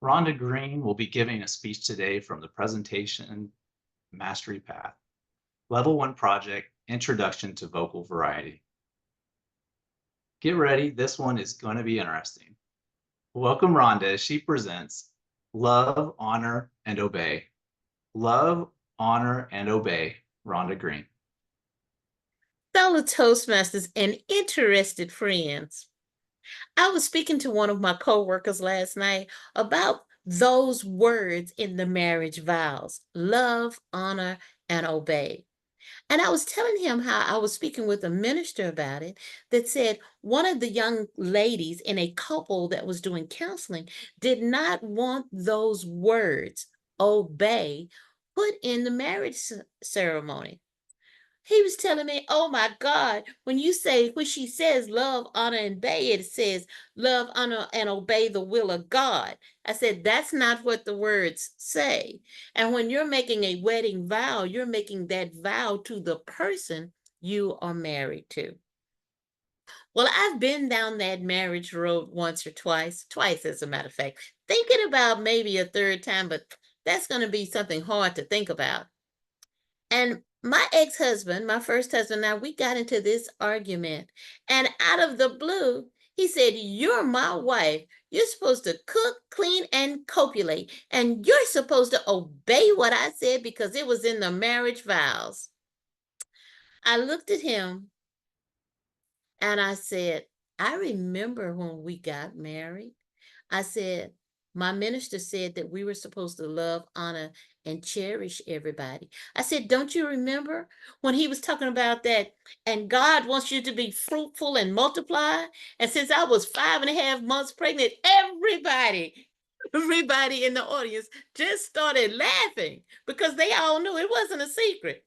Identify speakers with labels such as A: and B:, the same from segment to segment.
A: Rhonda Green will be giving a speech today from the presentation Mastery Path, Level 1 Project, Introduction to Vocal Variety. Get ready, this one is going to be interesting. Welcome Rhonda as she presents Love, Honor, and Obey. Love, Honor, and Obey, Rhonda Green.
B: Fellow Toastmasters and interested friends, I was speaking to one of my coworkers last night about those words in the marriage vows: love, honor, and obey. And I was telling him how I was speaking with a minister about it that said one of the young ladies in a couple that was doing counseling did not want those words, obey, put in the marriage ceremony. He was telling me, oh my God, when she says love, honor, and obey, it says love, honor, and obey the will of God. I said, that's not what the words say. And when you're making a wedding vow, you're making that vow to the person you are married to. Well, I've been down that marriage road once or twice, as a matter of fact, thinking about maybe a third time, but that's going to be something hard to think about. And my ex-husband, my first husband, now we got into this argument. And out of the blue, he said, you're my wife. You're supposed to cook, clean, and copulate. And you're supposed to obey what I said because it was in the marriage vows. I looked at him and I said, I remember when we got married. I said, my minister said that we were supposed to love, honor, and cherish everybody. I said, don't you remember when he was talking about that? And God wants you to be fruitful and multiply. And since I was 5.5 months pregnant, everybody in the audience just started laughing because they all knew it wasn't a secret.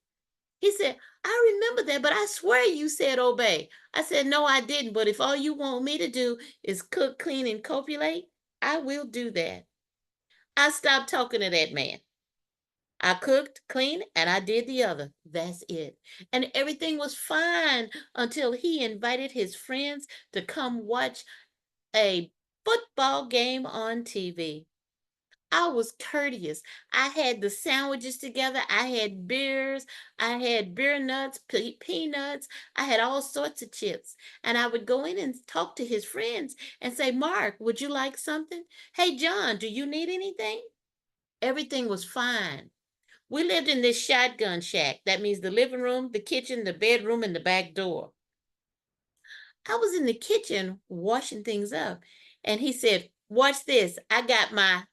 B: He said, I remember that, but I swear you said obey. I said, no, I didn't. But if all you want me to do is cook, clean, and copulate, I will do that. I stopped talking to that man. I cooked, cleaned, and I did the other. That's it. And everything was fine until he invited his friends to come watch a football game on TV. I was courteous. I had the sandwiches together. I had beers. I had beer nuts, peanuts. I had all sorts of chips. And I would go in and talk to his friends and say, Mark, would you like something? Hey, John, do you need anything? Everything was fine. We lived in this shotgun shack. That means the living room, the kitchen, the bedroom, and the back door. I was in the kitchen washing things up. And he said, watch this. I got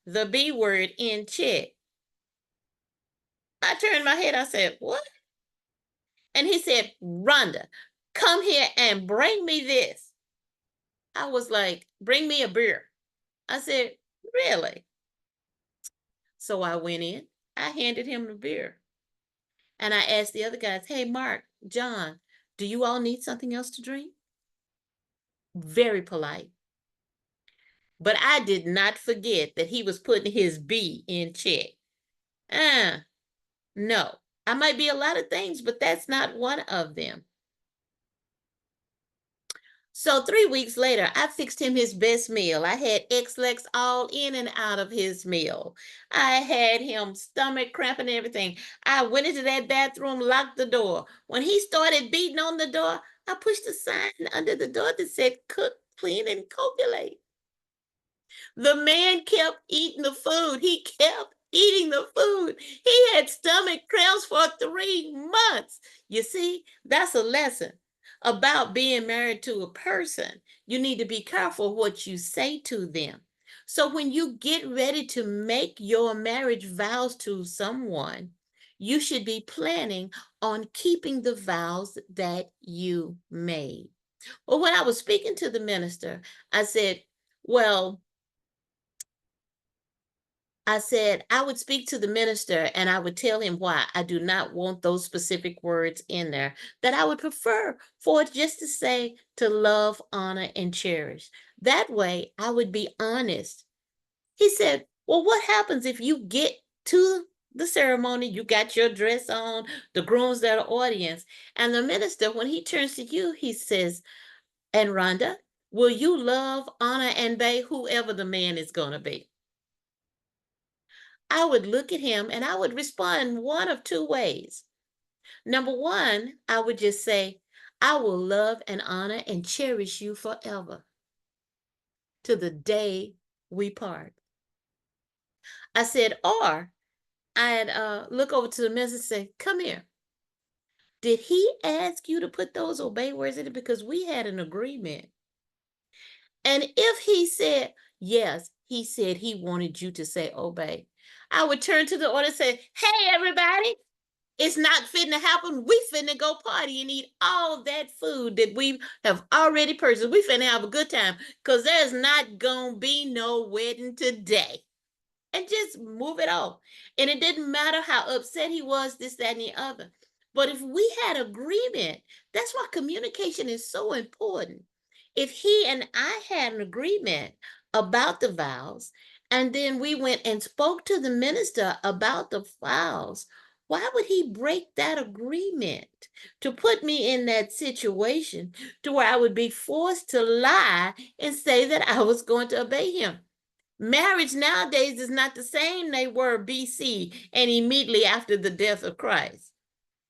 B: the B word in check. I turned my head. I said, what? And he said, Rhonda, come here and bring me this. I was like, bring me a beer. I said, really? So I went in. I handed him the beer. And I asked the other guys, hey, Mark, John, do you all need something else to drink? Very polite. But I did not forget that he was putting his B in check. No, I might be a lot of things, but that's not one of them. So 3 weeks later, I fixed him his best meal. I had X-Lex all in and out of his meal. I had him stomach cramping and everything. I went into that bathroom, locked the door. When he started beating on the door, I pushed a sign under the door that said, cook, clean, and copulate. The man kept eating the food. He kept eating the food. He had stomach cramps for 3 months. You see, that's a lesson about being married to a person. You need to be careful what you say to them. So when you get ready to make your marriage vows to someone, you should be planning on keeping the vows that you made. Well, when I was speaking to the minister, I said, well, I would speak to the minister and I would tell him why I do not want those specific words in there, that I would prefer for it just to say to love, honor, and cherish. That way I would be honest. He said, well, what happens if you get to the ceremony, you got your dress on, the groom's there, the audience, and the minister, when he turns to you, he says, and Rhonda, will you love, honor, and obey whoever the man is going to be? I would look at him and I would respond one of two ways. Number one, I would just say, I will love and honor and cherish you forever to the day we part. I said, or I'd look over to the minister and say, come here. Did he ask you to put those obey words in it? Because we had an agreement. And if he said, yes, he said he wanted you to say obey, I would turn to the audience and say, hey, everybody, it's not fitting to happen. We finna go party and eat all that food that we have already purchased. We finna have a good time because there's not gonna be no wedding today. And just move it off. And it didn't matter how upset he was, this, that, and the other. But if we had agreement, that's why communication is so important. If he and I had an agreement about the vows, and then we went and spoke to the minister about the vows, why would he break that agreement to put me in that situation to where I would be forced to lie and say that I was going to obey him? Marriage nowadays is not the same they were BC and immediately after the death of Christ.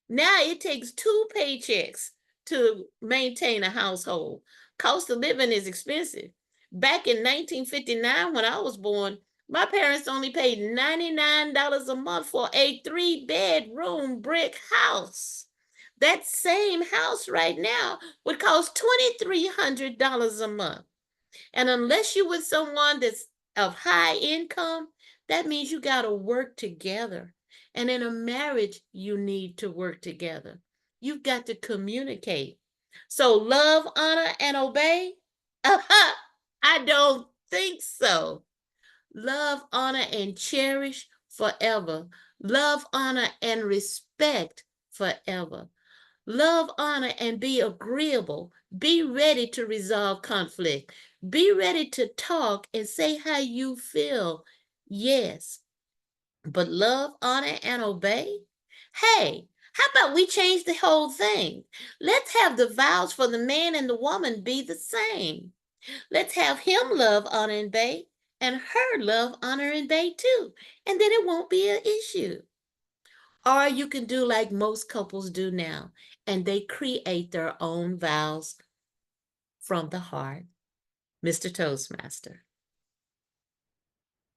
B: Now it takes 2 paychecks to maintain a household. Cost of living is expensive. Back in 1959, when I was born, my parents only paid $99 a month for a 3-bedroom brick house. That same house right now would cost $2,300 a month. And unless you're with someone that's of high income, that means you got to work together. And in a marriage, you need to work together. You've got to communicate. So love, honor, and obey? I don't think so. Love, honor, and cherish forever. Love, honor, and respect forever. Love, honor, and be agreeable. Be ready to resolve conflict. Be ready to talk and say how you feel. Yes, but love, honor, and obey? Hey, how about we change the whole thing? Let's have the vows for the man and the woman be the same. Let's have him love, honor, and obey, and her love, honor, and obey too. And then it won't be an issue. Or you can do like most couples do now, and they create their own vows from the heart. Mr. Toastmaster.